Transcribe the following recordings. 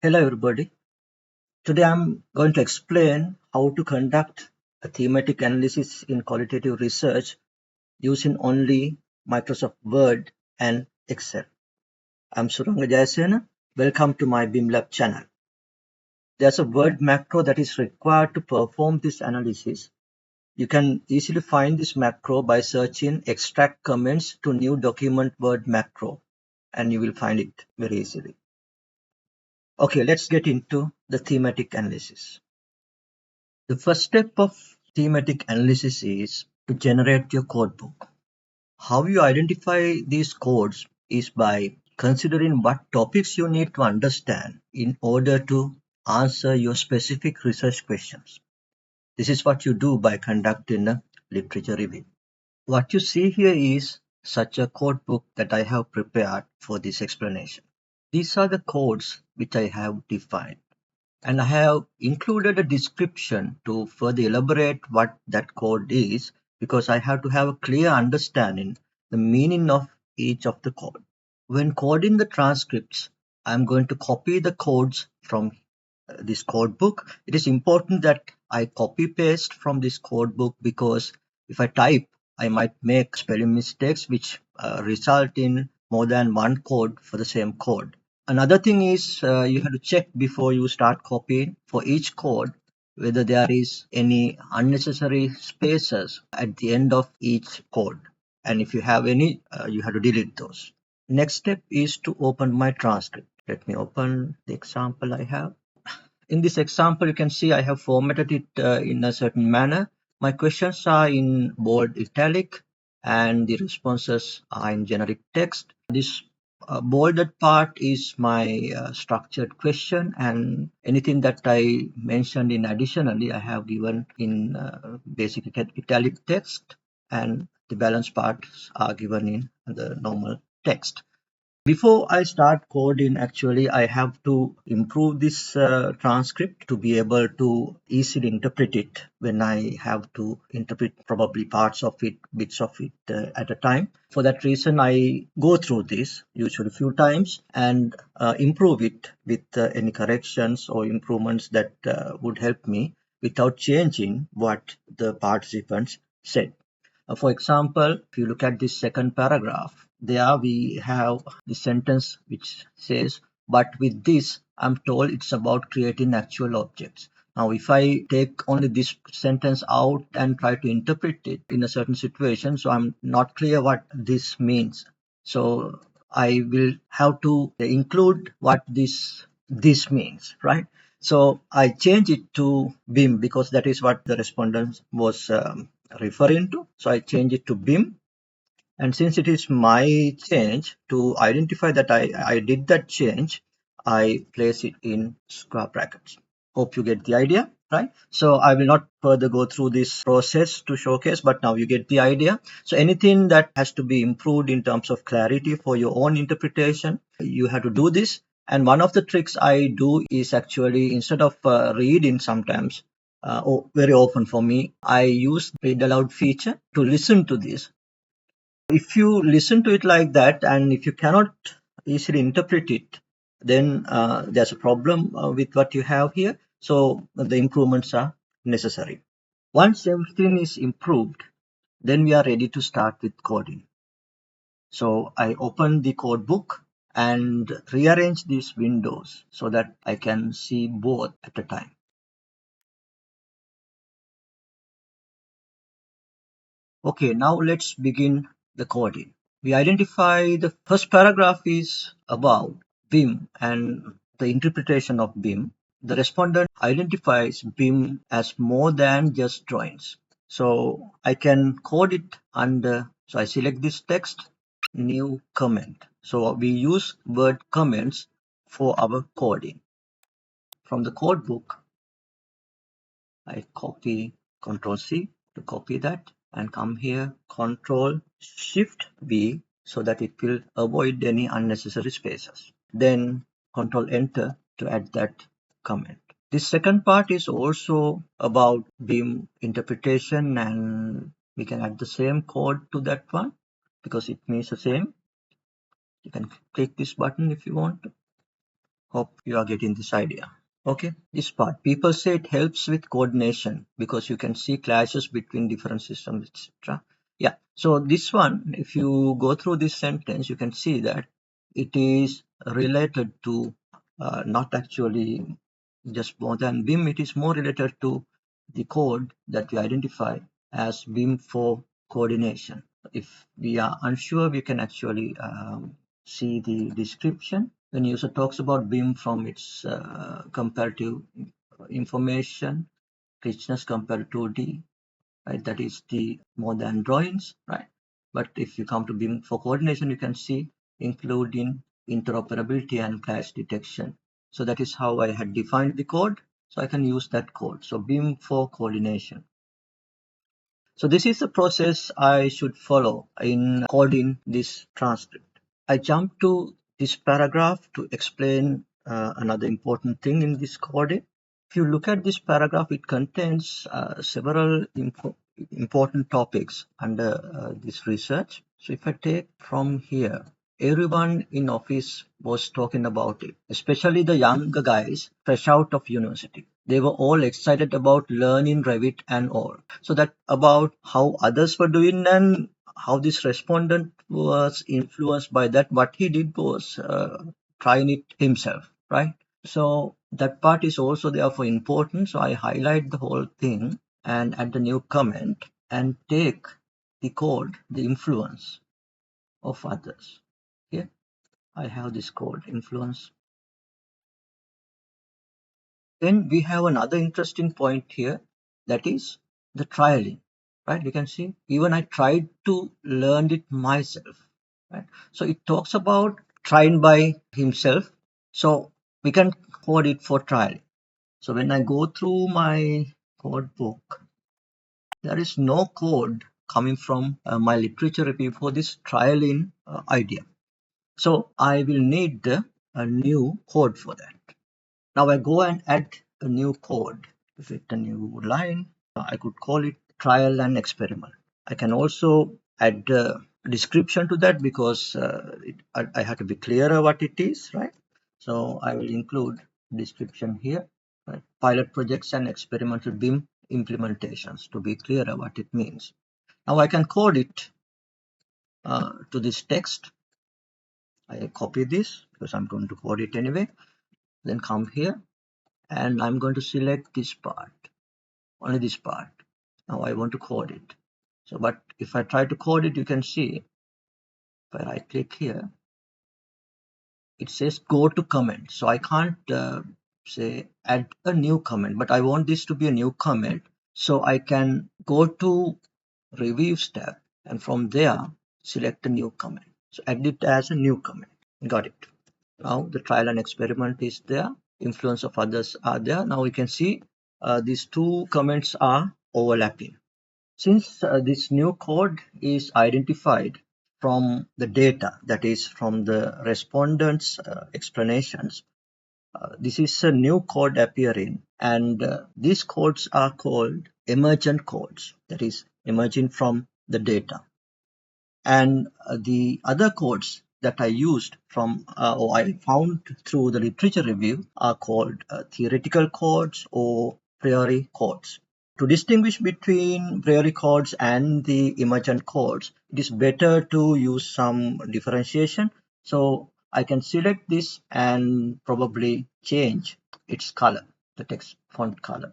Hello everybody. Today I'm going to explain how to conduct a thematic analysis in qualitative research using only Microsoft Word and Excel. I'm Suranga Jayasena. Welcome to my BIMLab channel. There's a word macro that is required to perform this analysis. You can easily find this macro by searching extract comments to new document word macro, and you will find it very easily. Okay, let's get into the thematic analysis. The first step of thematic analysis is to generate your codebook. How you identify these codes is by considering what topics you need to understand in order to answer your specific research questions. This is what you do by conducting a literature review. What you see here is such a codebook that I have prepared for this explanation. These are the codes which I have defined. And I have included a description to further elaborate what that code is, because I have to have a clear understanding the meaning of each of the code. When coding the transcripts, I'm going to copy the codes from this code book. It is important that I copy paste from this code book, because if I type, I might make spelling mistakes which result in more than one code for the same code. Another thing is you have to check before you start copying for each code whether there is any unnecessary spaces at the end of each code. And if you have any, you have to delete those. Next step is to open my transcript. Let me open the example I have. In this example, you can see I have formatted it in a certain manner. My questions are in bold italic and the responses are in generic text. This bolded part is my structured question, and anything that I mentioned in additionally I have given in basic italic text, and the balance parts are given in the normal text. Before I start coding, actually, I have to improve this transcript to be able to easily interpret it when I have to interpret probably parts of it, bits of it at a time. For that reason, I go through this usually a few times and improve it with any corrections or improvements that would help me without changing what the participants said. For example, if you look at this second paragraph, there we have the sentence which says, but with this, I'm told it's about creating actual objects. Now, if I take only this sentence out and try to interpret it in a certain situation, so I'm not clear what this means. So I will have to include what this means, right? So I change it to BIM because that is what the respondent was referring to. So I change it to BIM. And since it is my change, to identify that I did that change, I place it in square brackets. Hope you get the idea, right? So I will not further go through this process to showcase, but now you get the idea. So anything that has to be improved in terms of clarity for your own interpretation, you have to do this. And one of the tricks I do is actually, instead of reading sometimes, or very often for me, I use read aloud feature to listen to this. If you listen to it like that, and if you cannot easily interpret it, then there's a problem with what you have here. So the improvements are necessary. Once everything is improved, then we are ready to start with coding. So I open the code book and rearrange these windows so that I can see both at a time. Okay, now let's begin the coding. We identify the first paragraph is about BIM and the interpretation of BIM. The respondent identifies BIM as more than just drawings. So I can code it under, so I select this text, new comment. So we use word comments for our coding. From the code book, I copy Control C to copy that and come here, Control Shift V, so that it will avoid any unnecessary spaces. Then Control Enter to add that comment. This second part is also about BIM interpretation, and we can add the same code to that one because it means the same. You can click this button if you want to. Hope you are getting this idea. Okay, this part. People say it helps with coordination because you can see clashes between different systems, etc. Yeah, so this one, if you go through this sentence, you can see that it is related to not actually just more than BIM, it is more related to the code that we identify as BIM for coordination. If we are unsure, we can actually see the description when user talks about BIM from its comparative information, richness compared to 2D, right? That is the more than drawings, right? But if you come to BIM for coordination, you can see including interoperability and clash detection. So that is how I had defined the code. So I can use that code. So BIM for coordination. So this is the process I should follow in coding this transcript. I jump to this paragraph to explain another important thing in this coding. If you look at this paragraph, it contains several important topics under this research. So if I take from here, everyone in office was talking about it, especially the younger guys fresh out of university. They were all excited about learning Revit and all. So that about how others were doing and how this respondent was influenced by that. What he did was trying it himself, right? So that part is also therefore important. So I highlight the whole thing and add the new comment and take the code, the influence of others. Okay, I have this code influence. Then we have another interesting point here, that is the trialing, right? You can see even I tried to learn it myself, right? So it talks about trying by himself. So we can code it for trial. So when I go through my code book, there is no code coming from my literature review for this trialing idea. So I will need a new code for that. Now I go and add a new code. If it's a new line, I could call it trial and experiment. I can also add a description to that because I have to be clearer what it is, right? So I will include description here, right? Pilot projects and experimental BIM implementations to be clearer what it means. Now I can code it to this text. I copy this because I'm going to code it anyway. Then come here and I'm going to select this part, only this part. Now I want to code it. So, but if I try to code it, you can see if I right click here, it says go to comment. So I can't say add a new comment, but I want this to be a new comment. So I can go to reviews tab and from there select a new comment. So add it as a new comment. Got it. Now the trial and experiment is there. Influence of others are there. Now we can see these two comments are overlapping. Since this new code is identified from the data, that is from the respondents' explanations, this is a new code appearing, and these codes are called emergent codes, that is emerging from the data. And the other codes that I used from or I found through the literature review are called theoretical codes or priori codes. To distinguish between priori codes and the emergent codes, it is better to use some differentiation. So I can select this and probably change its color, the text font color.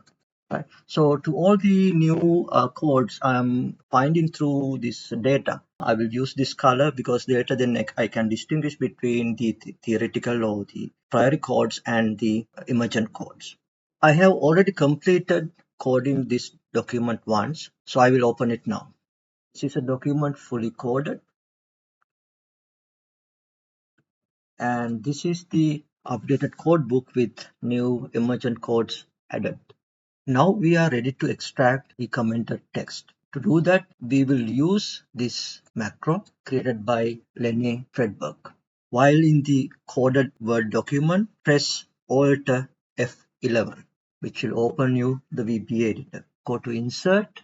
Right. So to all the new codes I'm finding through this data, I will use this color because later then I can distinguish between the theoretical or the priori codes and the emergent codes. I have already completed coding this document once, so I will open it now. This is a document fully coded, and this is the updated code book with new emergent codes added. Now we are ready to extract the commented text. To do that, we will use this macro created by Lenny Fredberg. While in the coded Word document, press Alt F11, which will open you the VBA editor. Go to Insert,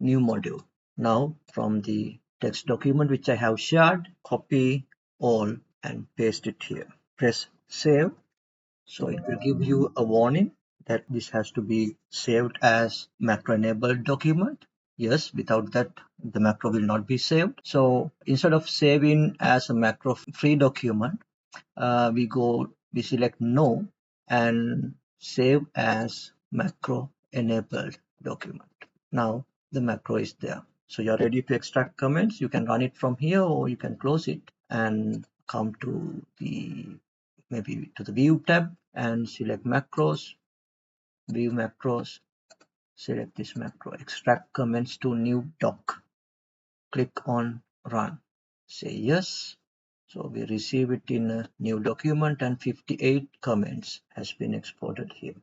New Module. Now from the text document which I have shared, copy all and paste it here. Press save. So it will give you a warning that this has to be saved as macro enabled document. Yes, without that, the macro will not be saved. So instead of saving as a macro free document, we select no and save as macro enabled document. Now the macro is there. So you're ready to extract comments. You can run it from here or you can close it and come to the maybe to the view tab and select macros, view macros, select this macro, extract comments to new doc. Click on run. Say yes. So we receive it in a new document and 58 comments has been exported here.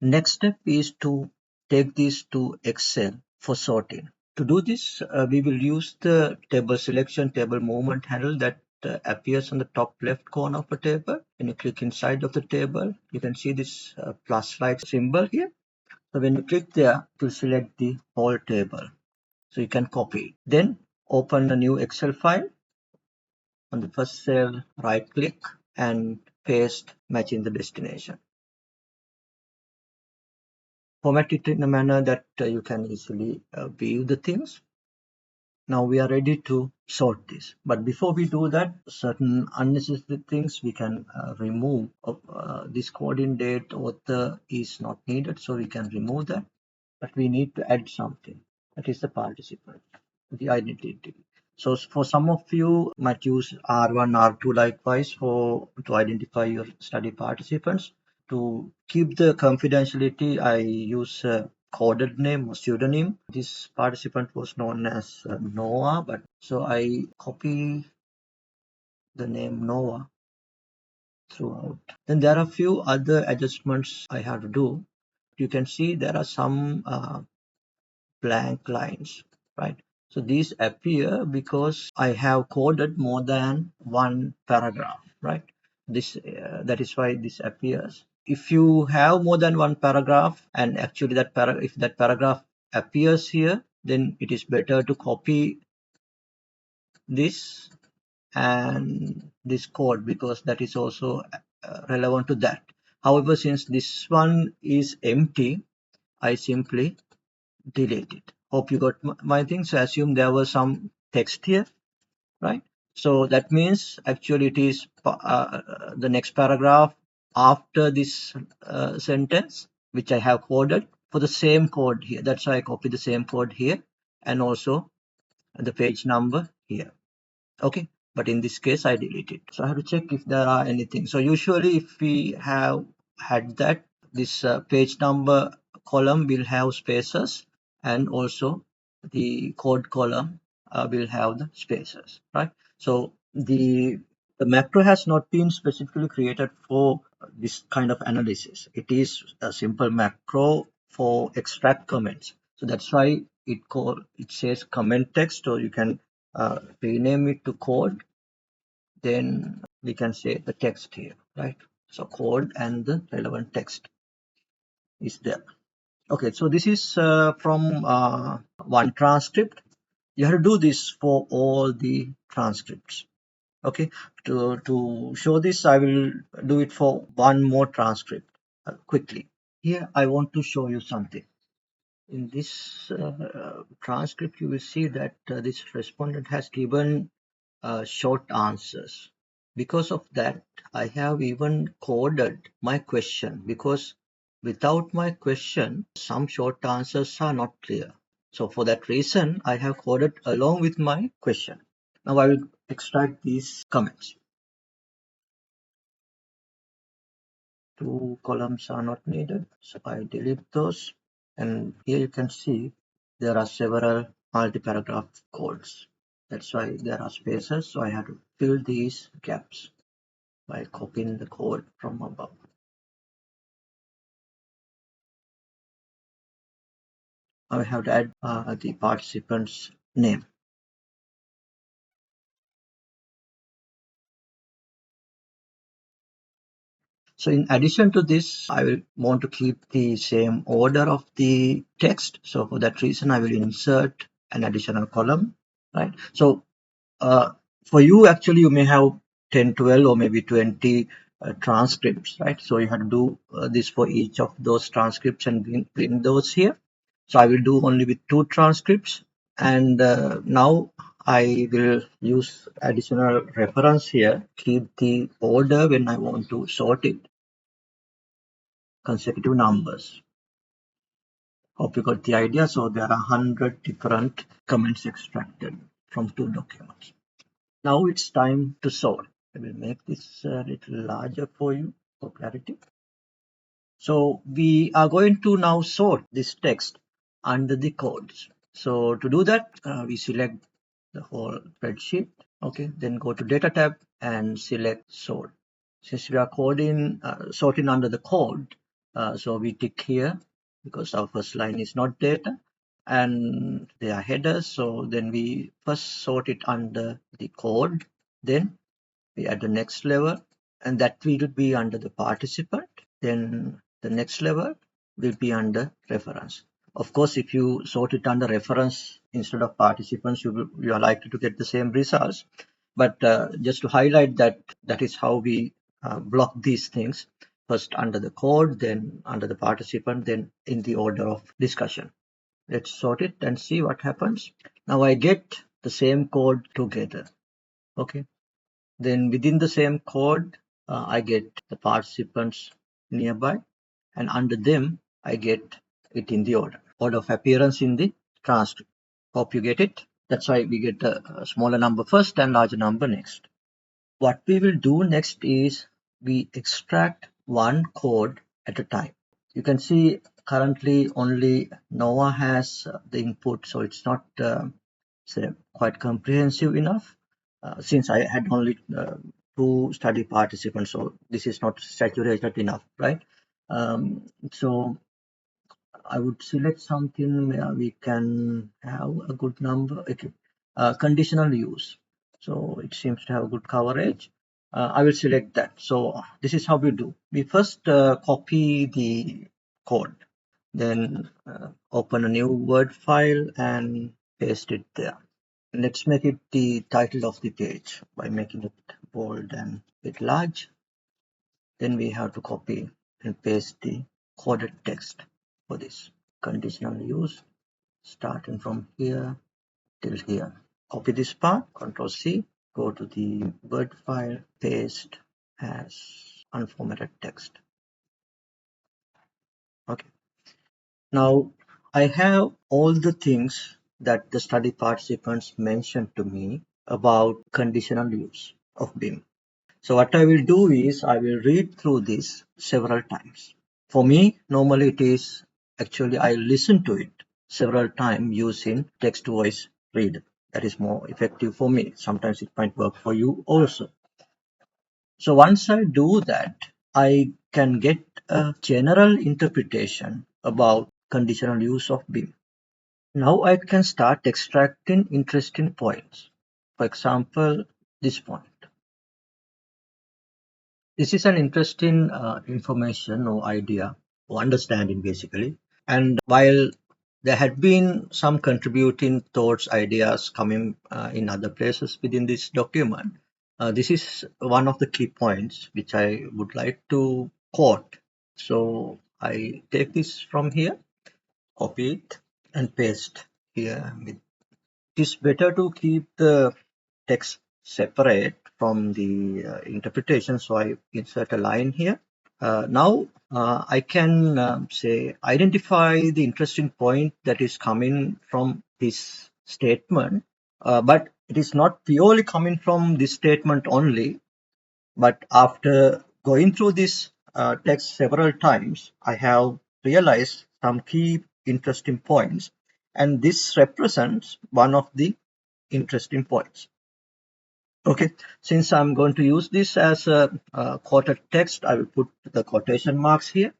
Next step is to take this to Excel for sorting. To do this, we will use the table selection, table movement handle that appears on the top left corner of a table. When you click inside of the table, you can see this plus like symbol here. So when you click there, it will select the whole table. So you can copy it. Then open a new Excel file. On the first cell, right click and paste matching the destination. Format it in a manner that you can easily view the things. Now we are ready to sort this. But before we do that, certain unnecessary things we can remove. This coordinate date author is not needed, so we can remove that. But we need to add something. That is the participant, the identity. So for some of you might use R1, R2 likewise to identify your study participants. To keep the confidentiality, I use a coded name or pseudonym. This participant was known as Noah, but so I copy the name Noah throughout. Then there are a few other adjustments I have to do. You can see there are some blank lines, right? So these appear because I have coded more than one paragraph, right? That is why this appears. If you have more than one paragraph and actually if that paragraph appears here, then it is better to copy this and this code because that is also relevant to that. However, since this one is empty, I simply delete it. Hope you got my thing. So assume there was some text here, right? So that means actually it is the next paragraph after this sentence, which I have coded for the same code here. That's why I copy the same code here and also the page number here. Okay, but in this case I delete it. So I have to check if there are anything. So usually if we have had that, this page number column will have spaces and also the code column will have the spaces, right? So the macro has not been specifically created for this kind of analysis. It is a simple macro for extract comments. So that's why it says comment text, or you can rename it to code. Then we can say the text here, right? So code and the relevant text is there. Okay, so this is from one transcript. You have to do this for all the transcripts. Okay, to show this, I will do it for one more transcript quickly. Here, I want to show you something. In this transcript, you will see that this respondent has given short answers. Because of that, I have even coded my question because without my question, some short answers are not clear. So for that reason, I have coded along with my question. Now I will extract these comments. Two columns are not needed, so I delete those. And here you can see there are several multi-paragraph codes. That's why there are spaces, so I have to fill these gaps by copying the code from above. I have to add the participant's name. So in addition to this, I will want to keep the same order of the text. So for that reason, I will insert an additional column, right? So for you, actually, you may have 10, 12, or maybe 20 transcripts, right? So you have to do this for each of those transcripts and bring those here. So I will do only with 2 transcripts, and now I will use additional reference here, keep the order when I want to sort it, consecutive numbers. Hope you got the idea. So there are 100 different comments extracted from 2 documents. Now it's time to sort. I will make this a little larger for you for clarity. So we are going to now sort this text under the codes. So to do that, we select the whole spreadsheet. Okay, then go to Data tab and select Sort. Since we are sorting under the code, so we tick here because our first line is not data and they are headers. So then we first sort it under the code, then we add the next level, and that will be under the participant. Then the next level will be under reference. Of course, if you sort it under reference instead of participants, you are likely to get the same results. But just to highlight that, that is how we block these things. First under the code, then under the participant, then in the order of discussion. Let's sort it and see what happens. Now I get the same code together. Okay. Then within the same code, I get the participants nearby, and under them, I get it in the order of appearance in the transcript. Hope you get it. That's why we get a smaller number first and larger number next. What we will do next is we extract one code at a time. You can see currently only Noah has the input, so it's not quite comprehensive enough. Since I had only 2 study participants, so this is not saturated enough, right? So I would select something where we can have a good number. Okay. Conditional use. So it seems to have good coverage. I will select that. So this is how we do. We first copy the code, then open a new Word file and paste it there. Let's make it the title of the page by making it bold and a bit large. Then we have to copy and paste the coded text for this. Conditional use, starting from here till here. Copy this part, Control C, go to the Word file, paste as unformatted text. Okay. Now I have all the things that the study participants mentioned to me about conditional use of BIM. So what I will do is I will read through this several times. For me, normally it is actually I listen to it several times using text to voice reader. That is more effective for me. Sometimes it might work for you also. So once I do that, I can get a general interpretation about conditional use of BIM. Now I can start extracting interesting points. For example, this point. This is an interesting information or idea or understanding basically. And while there had been some contributing thoughts, ideas coming in other places within this document, this is one of the key points which I would like to quote. So I take this from here, copy it and paste here. It is better to keep the text separate from the interpretation. So I insert a line here. Now I can say identify the interesting point that is coming from this statement, but it is not purely coming from this statement only. But after going through this text several times, I have realized some key interesting points, and this represents one of the interesting points. Okay, since I'm going to use this as a quoted text, I will put the quotation marks here.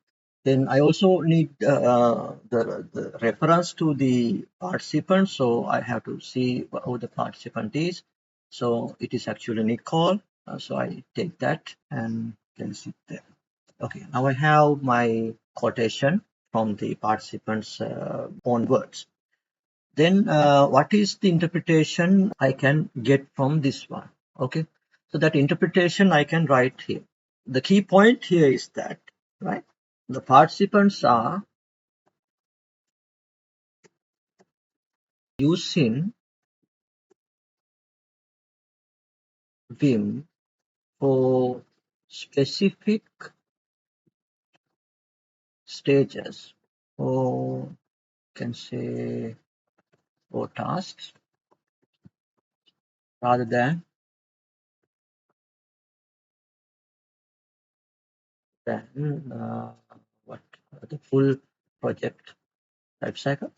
Then I also need the reference to the participant, so I have to see who the participant is. So it is actually Nicole, so I take that and place it there. Okay, now I have my quotation from the participant's own words. Then what is the interpretation I can get from this one? Okay, so that interpretation I can write here. the key point here is that, right, the participants are using Vim for specific stages, or can say for tasks, rather than what the full project life cycle.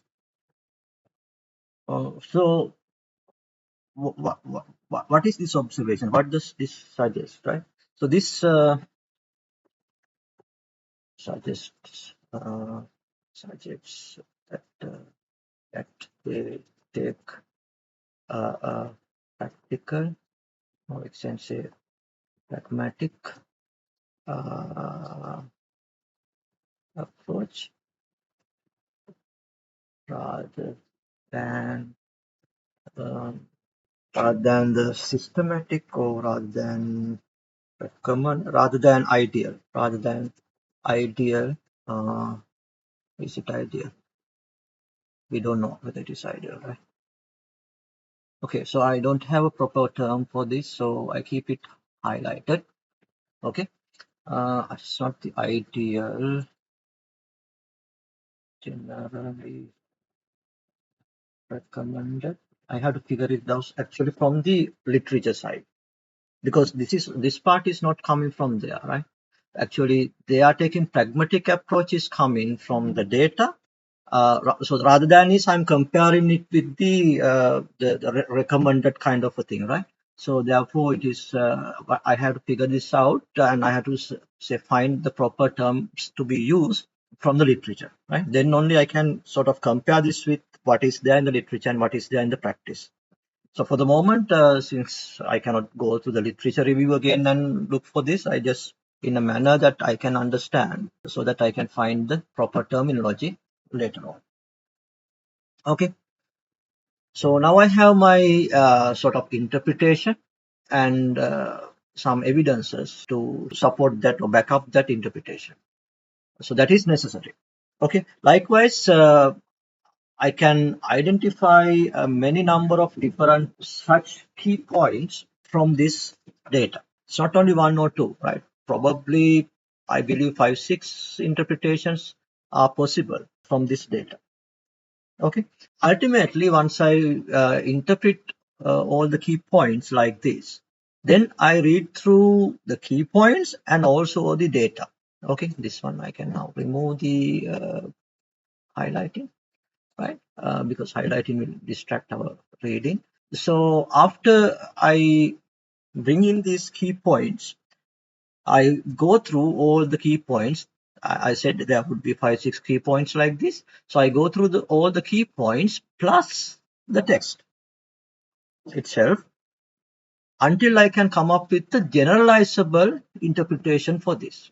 So what is this observation? What does this suggest, right? So this suggests that that they take a practical, or we can say pragmatic approach rather than um, the systematic, or rather than ideal. Is it ideal? We don't know whether it is ideal, right? Okay, so I don't have a proper term for this, so I keep it highlighted. Okay, it's not the ideal. Generally recommended. I have to figure it out actually from the literature side, because this part is not coming from there, right? Actually, they are taking pragmatic approaches coming from the data. So rather than is I'm comparing it with the recommended kind of a thing, right? So therefore, it is I have to figure this out, and I have to say find the proper terms to be used from the literature, right? Then only I can sort of compare this with what is there in the literature and what is there in the practice. So for the moment, since I cannot go to the literature review again and look for this, I just in a manner that I can understand, so that I can find the proper terminology later on. Okay. So now I have my sort of interpretation and some evidences to support that or back up that interpretation. So that is necessary. Okay. Likewise, I can identify many number of different such key points from this data. It's not only one or two, right? Probably, I believe 5, 6 interpretations are possible from this data. Okay. Ultimately, once I interpret all the key points like this, then I read through the key points and also the data. Okay. This one I can now remove the highlighting, right? Because highlighting will distract our reading. So after I bring in these key points, I go through all the key points. I said there would be 5, 6 key points like this. So I go through all the key points plus the text itself until I can come up with the generalizable interpretation for this.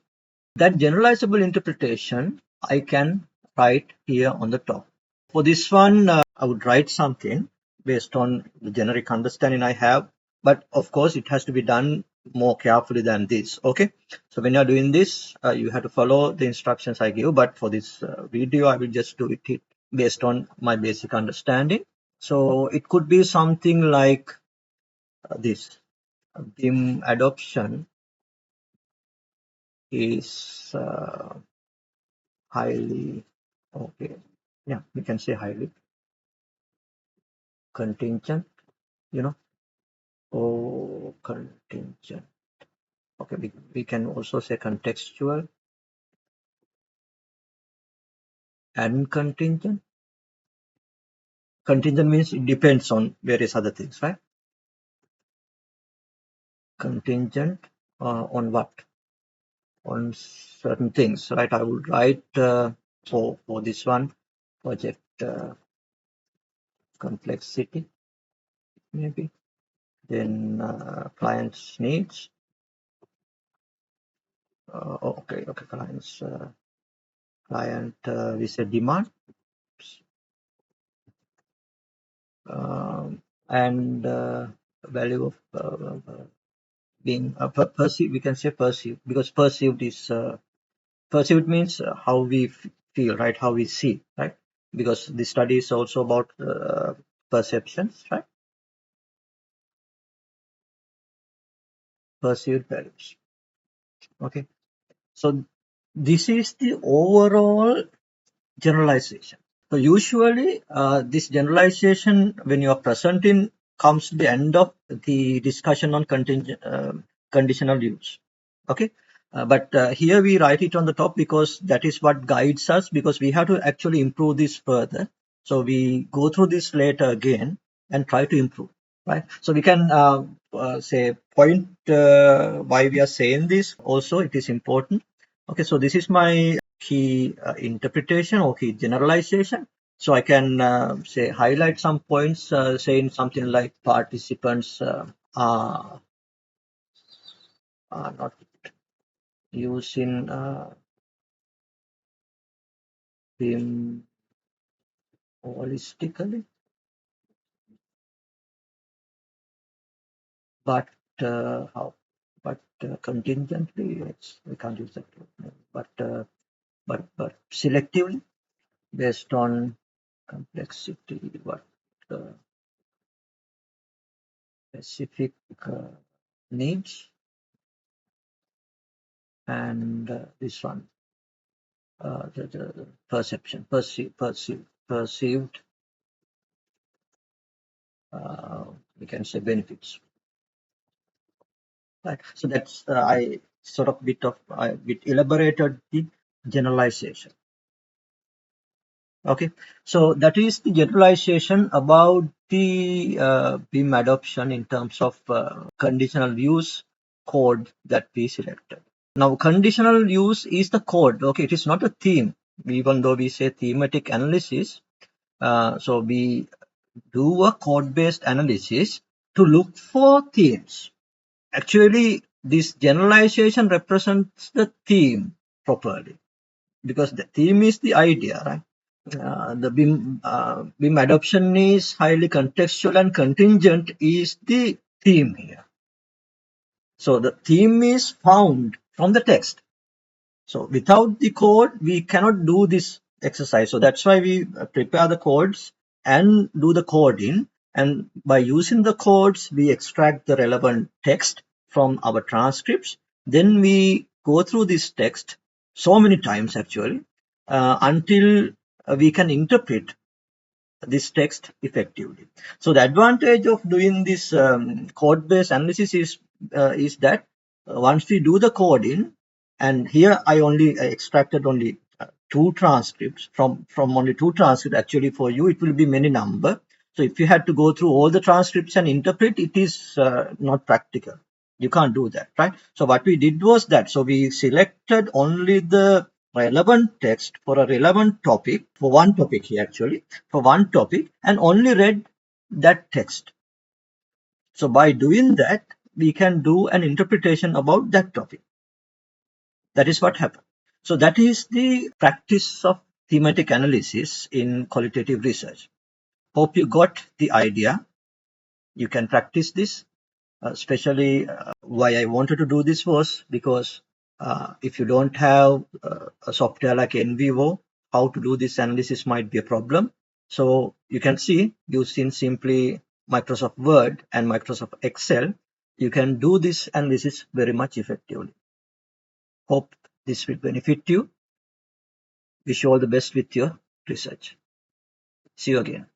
That generalizable interpretation I can write here on the top. For this one, I would write something based on the generic understanding I have, but of course it has to be done more carefully than this. Okay, so when you're doing this, you have to follow the instructions I give, but for this video, I will just do it based on my basic understanding. So it could be something like this. Vim adoption is highly, okay, yeah, we can say highly contingent, you know, or contingent. Okay, we can also say contextual and contingent. Contingent means it depends on various other things, right? Contingent on what? On certain things, right? I would write for this one, project complexity, maybe. Then client's needs. Okay, client, we say demand. And value of being perceived, we can say perceived, because perceived is perceived means how we feel, right? How we see, right? Because the study is also about perceptions, right? Perceived values. Okay. So this is the overall generalization. So usually this generalization, when you are presenting, comes to the end of the discussion on conditional use. Okay. But here we write it on the top because that is what guides us, because we have to actually improve this further. So we go through this later again and try to improve, right? So we can say point why we are saying this also. It is important. Okay, so this is my key interpretation or key generalization. So I can say highlight some points, saying something like participants are not using him holistically, but how? But contingently, we can't use that word. But selectively based on complexity, what specific needs, and this one, the perception, perceived, we can say benefits. Right. So that's I sort of bit elaborated the generalization. Okay, so that is the generalization about the BIM adoption in terms of conditional use code that we selected. Now, conditional use is the code. Okay, it is not a theme, even though we say thematic analysis. So we do a code-based analysis to look for themes. Actually, this generalization represents the theme properly, because the theme is the idea, right? The BIM adoption is highly contextual and contingent is the theme here. So the theme is found from the text. So without the code, we cannot do this exercise. So that's why we prepare the codes and do the coding. And by using the codes, we extract the relevant text from our transcripts. Then we go through this text so many times actually until we can interpret this text effectively. So the advantage of doing this code-based analysis is that once we do the coding, and here I only extracted only two transcripts from only two transcripts. Actually, for you it will be many number. So if you had to go through all the transcripts and interpret, it is not practical. You can't do that, right? So what we did was that, so we selected only the relevant text for a relevant topic, for one topic here actually, for one topic, and only read that text. So by doing that, we can do an interpretation about that topic. That is what happened. So that is the practice of thematic analysis in qualitative research. Hope you got the idea. You can practice this. Especially why I wanted to do this was because if you don't have a software like NVivo, how to do this analysis might be a problem. So you can see, using simply Microsoft Word and Microsoft Excel, you can do this analysis very much effectively. Hope this will benefit you. Wish you all the best with your research. See you again.